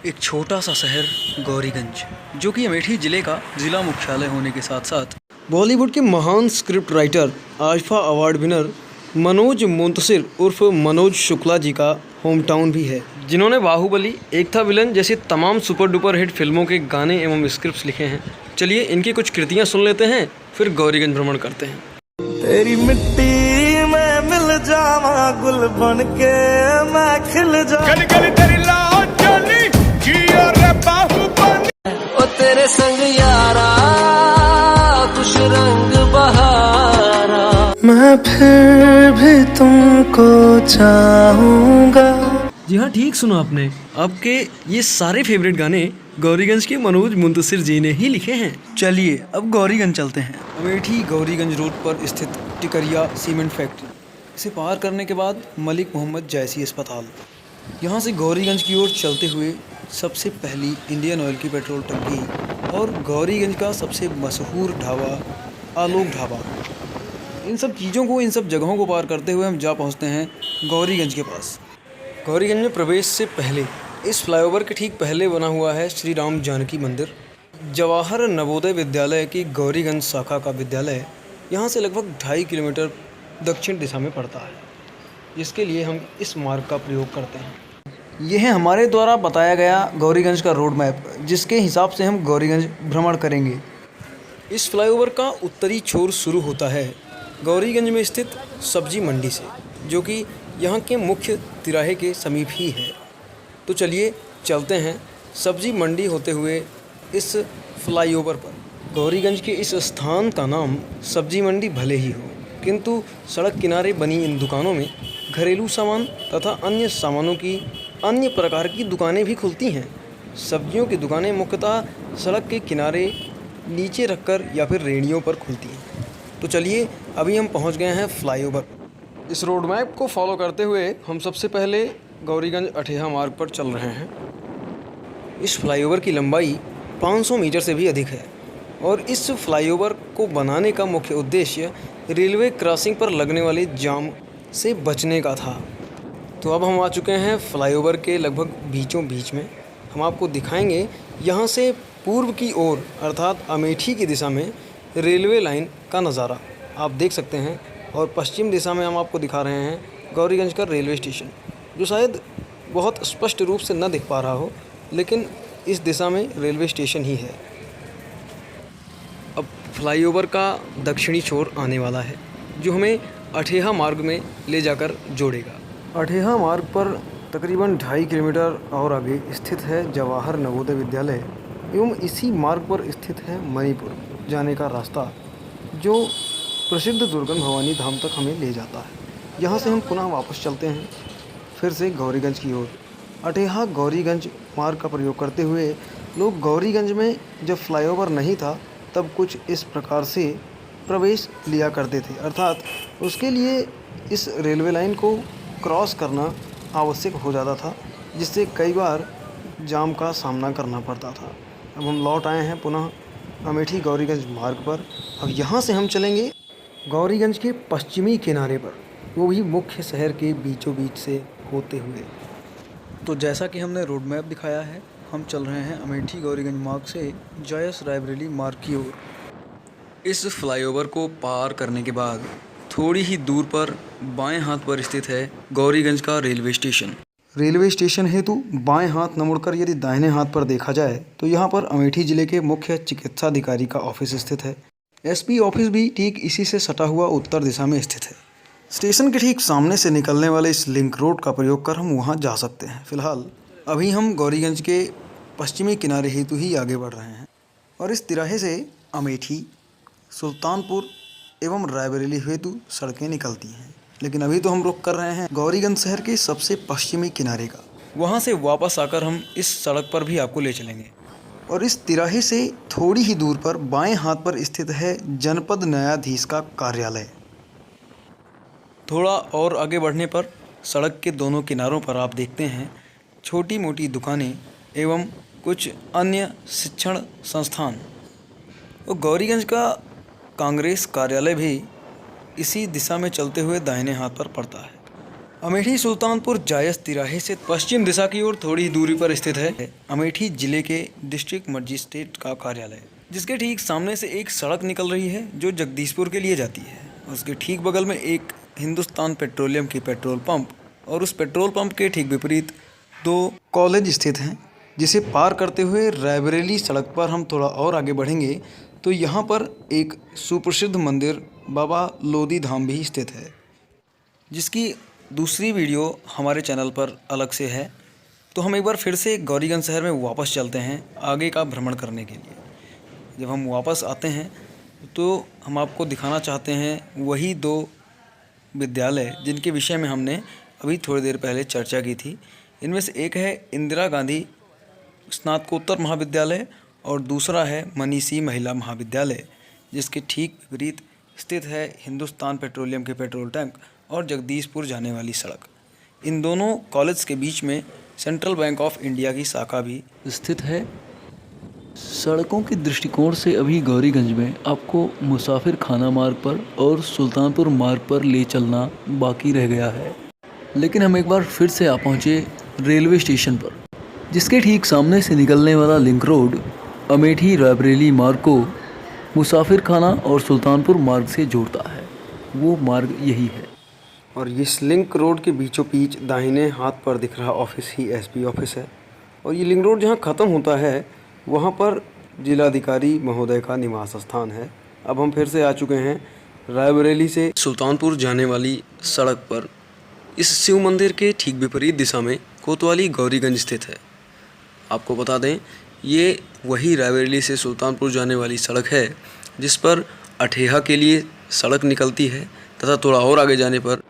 एक छोटा सा शहर गौरीगंज, जो कि अमेठी ज़िले का ज़िला मुख्यालय होने के साथ साथ बॉलीवुड के महान script writer IIFA award winner Manoj Muntashir उर्फ मनोज शुक्ला जी का होम टाउन भी है, जिन्होंने बाहुबली, एक था विलन जैसी तमाम सुपर डुपर हिट फिल्मों के गाने एवं स्क्रिप्ट्स लिखे हैं। चलिए इनकी कुछ कृतियां सुन लेते हैं, फिर गौरीगंज भ्रमण करते हैं। तेरी मिट्टी में मिल जावा गुल बन के मैं खिल जा गली गली तेरी लाओ चली जियो रे बाहुबली ओ तेरे संग यारा कुछ रंग बहारा मैं फिर भी तुमको चाहूंगा। जी हाँ, ठीक सुना आपने। आपके ये सारे फेवरेट गाने गौरीगंज के मनोज मुंतशिर जी ने ही लिखे हैं। चलिए अब गौरीगंज चलते हैं। अमेठी गौरीगंज रोड पर स्थित टिकरिया सीमेंट फैक्ट्री, इसे पार करने के बाद मलिक मोहम्मद जैसी अस्पताल, यहाँ से गौरीगंज की ओर चलते हुए सबसे पहली इंडियन ऑयल की पेट्रोल टंकी और गौरीगंज का सबसे मशहूर ढाबा आलोक ढाबा, इन सब चीज़ों को, इन सब जगहों को पार करते हुए हम जा पहुँचते हैं गौरीगंज के पास। गौरीगंज में प्रवेश से पहले इस फ्लाईओवर के ठीक पहले बना हुआ है श्री राम जानकी मंदिर। जवाहर नवोदय विद्यालय की गौरीगंज शाखा का विद्यालय यहाँ से लगभग 2.5 किलोमीटर दक्षिण दिशा में पड़ता है, जिसके लिए हम इस मार्ग का प्रयोग करते हैं। यह है हमारे द्वारा बताया गया गौरीगंज का रोड मैप, जिसके हिसाब से हम गौरीगंज भ्रमण करेंगे। इस फ्लाईओवर का उत्तरी छोर शुरू होता है गौरीगंज में स्थित सब्जी मंडी से, जो कि यहाँ के मुख्य तिराहे के समीप ही है। तो चलिए चलते हैं सब्जी मंडी होते हुए इस फ्लाईओवर पर। गौरीगंज के इस स्थान का नाम सब्जी मंडी भले ही हो, किंतु सड़क किनारे बनी इन दुकानों में घरेलू सामान तथा अन्य सामानों की अन्य प्रकार की दुकानें भी खुलती हैं। सब्जियों की दुकानें मुख्यतः सड़क के किनारे नीचे रखकर या फिर रेहड़ियों पर खुलती हैं। तो चलिए अभी हम पहुंच गए हैं फ्लाईओवर। इस रोड मैप को फॉलो करते हुए हम सबसे पहले गौरीगंज अठेहा मार्ग पर चल रहे हैं। इस फ्लाईओवर की लंबाई 500 मीटर से भी अधिक है और इस फ्लाईओवर को बनाने का मुख्य उद्देश्य रेलवे क्रॉसिंग पर लगने वाले जाम से बचने का था। तो अब हम आ चुके हैं फ्लाईओवर के लगभग बीचों बीच में। हम आपको दिखाएंगे यहाँ से पूर्व की ओर अर्थात अमेठी की दिशा में रेलवे लाइन का नज़ारा आप देख सकते हैं, और पश्चिम दिशा में हम आपको दिखा रहे हैं गौरीगंज का रेलवे स्टेशन, जो शायद बहुत स्पष्ट रूप से न दिख पा रहा हो, लेकिन इस दिशा में रेलवे स्टेशन ही है। अब फ्लाईओवर का दक्षिणी छोर आने वाला है, जो हमें अठेहा मार्ग में ले जाकर जोड़ेगा। अठेहा मार्ग पर तकरीबन 2.5 किलोमीटर और आगे स्थित है जवाहर नवोदय विद्यालय एवं इसी मार्ग पर स्थित है मणिपुर जाने का रास्ता, जो प्रसिद्ध दुर्गम भवानी धाम तक हमें ले जाता है। यहाँ से हम पुनः वापस चलते हैं फिर से गौरीगंज की ओर। अठेहा गौरीगंज मार्ग का प्रयोग करते हुए लोग गौरीगंज में जब फ्लाईओवर नहीं था तब कुछ इस प्रकार से प्रवेश लिया करते थे, अर्थात उसके लिए इस रेलवे लाइन को क्रॉस करना आवश्यक हो जाता था, जिससे कई बार जाम का सामना करना पड़ता था। अब हम लौट आए हैं पुनः अमेठी गौरीगंज मार्ग पर। अब यहाँ से हम चलेंगे गौरीगंज के पश्चिमी किनारे पर, वो भी मुख्य शहर के बीचों बीच से होते हुए। तो जैसा कि हमने रोड मैप दिखाया है, हम चल रहे हैं अमेठी गौरीगंज मार्ग से जॉयस रायबरेली मार्ग की ओर। इस फ्लाईओवर को पार करने के बाद थोड़ी ही दूर पर बाएं हाथ पर स्थित है गौरीगंज का रेलवे स्टेशन। रेलवे स्टेशन हेतु बाएं हाथ न मुड़कर यदि दाहिने हाथ पर देखा जाए तो यहाँ पर अमेठी ज़िले के मुख्य चिकित्साधिकारी का ऑफिस स्थित है। एसपी ऑफिस भी ठीक इसी से सटा हुआ उत्तर दिशा में स्थित है। स्टेशन के ठीक सामने से निकलने वाले इस लिंक रोड का प्रयोग कर हम वहाँ जा सकते हैं। फिलहाल अभी हम गौरीगंज के पश्चिमी किनारे हेतु ही आगे बढ़ रहे हैं और इस तिराहे से अमेठी, सुल्तानपुर एवं रायबरेली हेतु सड़कें निकलती हैं। लेकिन अभी तो हम रुख कर रहे हैं गौरीगंज शहर के सबसे पश्चिमी किनारे का। वहाँ से वापस आकर हम इस सड़क पर भी आपको ले चलेंगे। और इस तिराहे से थोड़ी ही दूर पर बाएं हाथ पर स्थित है जनपद न्यायाधीश का कार्यालय। थोड़ा और आगे बढ़ने पर सड़क के दोनों किनारों पर आप देखते हैं छोटी मोटी दुकानें एवं कुछ अन्य शिक्षण संस्थान। और गौरीगंज का कांग्रेस कार्यालय भी इसी दिशा में चलते हुए दाहिने हाथ पर पड़ता है। अमेठी सुल्तानपुर जायस तिराहे से पश्चिम दिशा की ओर थोड़ी ही दूरी पर स्थित है अमेठी जिले के डिस्ट्रिक्ट मजिस्ट्रेट का कार्यालय, जिसके ठीक सामने से एक सड़क निकल रही है जो जगदीशपुर के लिए जाती है। उसके ठीक बगल में एक हिंदुस्तान पेट्रोलियम की पेट्रोल पंप और उस पेट्रोल पंप के ठीक विपरीत 2 कॉलेज स्थित हैं। जिसे पार करते हुए रायबरेली सड़क पर हम थोड़ा और आगे बढ़ेंगे तो यहाँ पर एक सुप्रसिद्ध मंदिर बाबा लोधी धाम भी स्थित है, जिसकी दूसरी वीडियो हमारे चैनल पर अलग से है। तो हम एक बार फिर से गौरीगंज शहर में वापस चलते हैं आगे का भ्रमण करने के लिए। जब हम वापस आते हैं तो हम आपको दिखाना चाहते हैं वही 2 विद्यालय जिनके विषय में हमने अभी थोड़ी देर पहले चर्चा की थी। इनमें से एक है इंदिरा गांधी स्नातकोत्तर महाविद्यालय और दूसरा है मनीषी महिला महाविद्यालय, जिसके ठीक विपरीत स्थित है हिंदुस्तान पेट्रोलियम के पेट्रोल टैंक और जगदीशपुर जाने वाली सड़क। इन दोनों कॉलेज के बीच में सेंट्रल बैंक ऑफ इंडिया की शाखा भी स्थित है। सड़कों के दृष्टिकोण से अभी गौरीगंज में आपको मुसाफिर खाना मार्ग पर और सुल्तानपुर मार्ग पर ले चलना बाकी रह गया है, लेकिन हम एक बार फिर से आ पहुँचे रेलवे स्टेशन पर, जिसके ठीक सामने से निकलने वाला लिंक रोड अमेठी रायबरेली मार्ग को मुसाफिर खाना और सुल्तानपुर मार्ग से जोड़ता है। वो मार्ग यही है और इस लिंक रोड के बीचों बीच दाहिने हाथ पर दिख रहा ऑफिस ही एसपी ऑफिस है। और ये लिंक रोड जहाँ ख़त्म होता है वहाँ पर जिलाधिकारी महोदय का निवास स्थान है। अब हम फिर से आ चुके हैं रायबरेली से सुल्तानपुर जाने वाली सड़क पर। इस शिव मंदिर के ठीक विपरीत दिशा में कोतवाली गौरीगंज स्थित है। आपको बता दें ये वही रायबरेली से सुल्तानपुर जाने वाली सड़क है जिस पर अठेहा के लिए सड़क निकलती है तथा थोड़ा और आगे जाने पर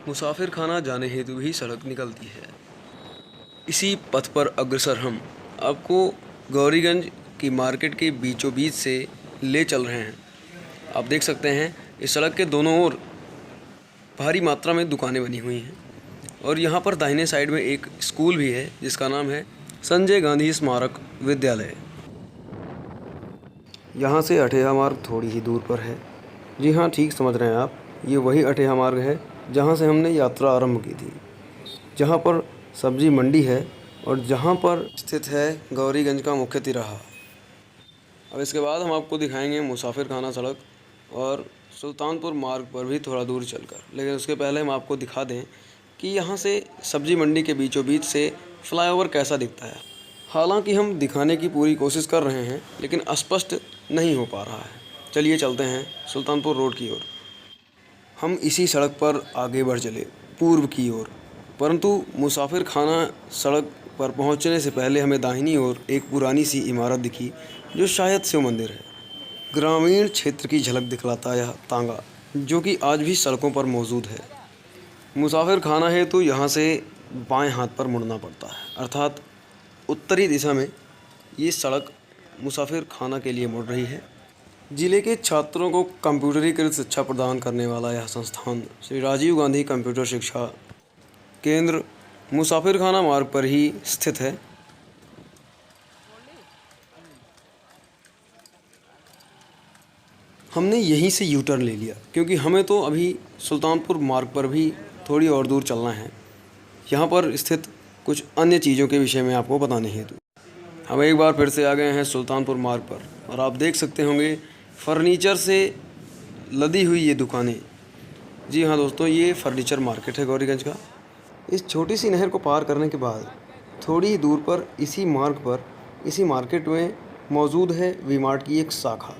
मुसाफिर खाना जाने हेतु भी सड़क निकलती है। इसी पथ पर अग्रसर हम आपको गौरीगंज की मार्केट के बीचों बीच से ले चल रहे हैं। आप देख सकते हैं इस सड़क के दोनों ओर भारी मात्रा में दुकानें बनी हुई हैं और यहाँ पर दाहिने साइड में एक स्कूल भी है जिसका नाम है संजय गांधी स्मारक विद्यालय। यहाँ से अठेहा मार्ग थोड़ी ही दूर पर है। जी हाँ, ठीक समझ रहे हैं आप, ये वही अठेहा मार्ग है जहाँ से हमने यात्रा आरंभ की थी, जहाँ पर सब्जी मंडी है और जहाँ पर स्थित है गौरीगंज का मुख्य तिराहा। अब इसके बाद हम आपको दिखाएंगे मुसाफिर खाना सड़क और सुल्तानपुर मार्ग पर भी थोड़ा दूर चलकर। लेकिन उसके पहले हम आपको दिखा दें कि यहाँ से सब्जी मंडी के बीचों बीच से फ्लाईओवर कैसा दिखता है। हालांकि हम दिखाने की पूरी कोशिश कर रहे हैं लेकिन स्पष्ट नहीं हो पा रहा है। चलिए चलते हैं सुल्तानपुर रोड की ओर। हम इसी सड़क पर आगे बढ़ चले पूर्व की ओर, परंतु मुसाफिर खाना सड़क पर पहुंचने से पहले हमें दाहिनी ओर एक पुरानी सी इमारत दिखी जो शायद शिव मंदिर है। ग्रामीण क्षेत्र की झलक दिखलाता यह तांगा जो कि आज भी सड़कों पर मौजूद है। मुसाफिर खाना है तो यहाँ से बाएं हाथ पर मुड़ना पड़ता है, अर्थात उत्तरी दिशा में ये सड़क मुसाफिर खाना के लिए मुड़ रही है। जिले के छात्रों को कंप्यूटरीकृत शिक्षा प्रदान करने वाला यह संस्थान श्री राजीव गांधी कंप्यूटर शिक्षा केंद्र मुसाफिर खाना मार्ग पर ही स्थित है। हमने यहीं से यू टर्न ले लिया क्योंकि हमें तो अभी सुल्तानपुर मार्ग पर भी थोड़ी और दूर चलना है। यहाँ पर स्थित कुछ अन्य चीज़ों के विषय में आपको बताने हेतु हम एक बार फिर से आ गए हैं सुल्तानपुर मार्ग पर और आप देख सकते होंगे फर्नीचर से लदी हुई ये दुकानें। जी हाँ दोस्तों, ये फर्नीचर मार्केट है गौरीगंज का। इस छोटी सी नहर को पार करने के बाद थोड़ी ही दूर पर इसी मार्ग पर इसी मार्केट में मौजूद है वी मार्ट की एक शाखा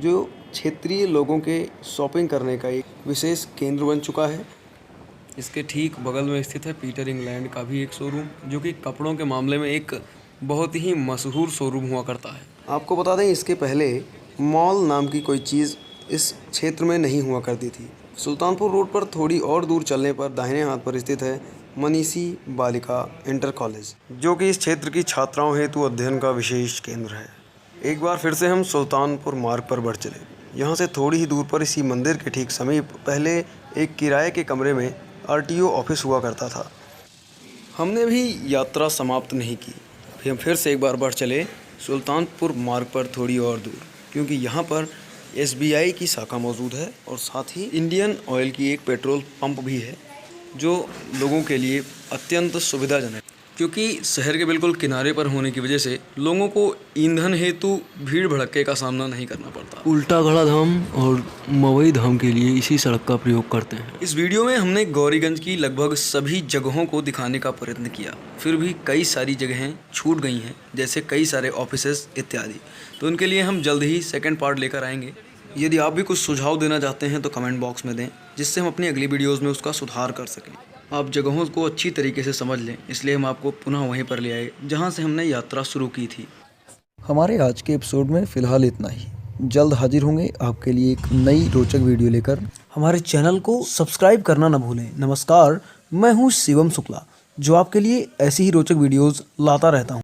जो क्षेत्रीय लोगों के शॉपिंग करने का एक विशेष केंद्र बन चुका है। इसके ठीक बगल में स्थित है पीटर इंग्लैंड का भी एक शोरूम जो कि कपड़ों के मामले में एक बहुत ही मशहूर शोरूम हुआ करता है। आपको बता दें इसके पहले मॉल नाम की कोई चीज़ इस क्षेत्र में नहीं हुआ करती थी। सुल्तानपुर रोड पर थोड़ी और दूर चलने पर दाहिने हाथ पर स्थित है मनीषी बालिका इंटर कॉलेज जो कि इस क्षेत्र की छात्राओं हेतु अध्ययन का विशेष केंद्र है। एक बार फिर से हम सुल्तानपुर मार्ग पर बढ़ चले। यहाँ से थोड़ी ही दूर पर इसी मंदिर के ठीक समीप पहले एक किराए के कमरे में आरटीओ ऑफिस हुआ करता था। हमने भी यात्रा समाप्त नहीं की, अभी हम फिर से एक बार बढ़ चले सुल्तानपुर मार्ग पर थोड़ी और दूर, क्योंकि यहाँ पर एसबीआई की शाखा मौजूद है और साथ ही इंडियन ऑयल की एक पेट्रोल पंप भी है जो लोगों के लिए अत्यंत सुविधाजनक है, क्योंकि शहर के बिल्कुल किनारे पर होने की वजह से लोगों को ईंधन हेतु भीड़ भड़क्के का सामना नहीं करना पड़ता। उल्टा घड़ा धाम और मवई धाम के लिए इसी सड़क का प्रयोग करते हैं। इस वीडियो में हमने गौरीगंज की लगभग सभी जगहों को दिखाने का प्रयत्न किया, फिर भी कई सारी जगहें छूट गई हैं, जैसे कई सारे ऑफिसेज इत्यादि। तो उनके लिए हम जल्द ही सेकंड पार्ट लेकर आएंगे। यदि आप भी कुछ सुझाव देना चाहते हैं तो कमेंट बॉक्स में दें, जिससे हम अपनी अगली वीडियोज़ में उसका सुधार कर सकें। आप जगहों को अच्छी तरीके से समझ लें, इसलिए हम आपको पुनः वहीं पर ले आए जहाँ से हमने यात्रा शुरू की थी। हमारे आज के एपिसोड में फ़िलहाल इतना ही। जल्द हाजिर होंगे आपके लिए एक नई रोचक वीडियो लेकर। हमारे चैनल को सब्सक्राइब करना न भूलें। नमस्कार, मैं हूँ शिवम शुक्ला, जो आपके लिए ऐसी ही रोचक वीडियोज़ लाता रहता हूँ।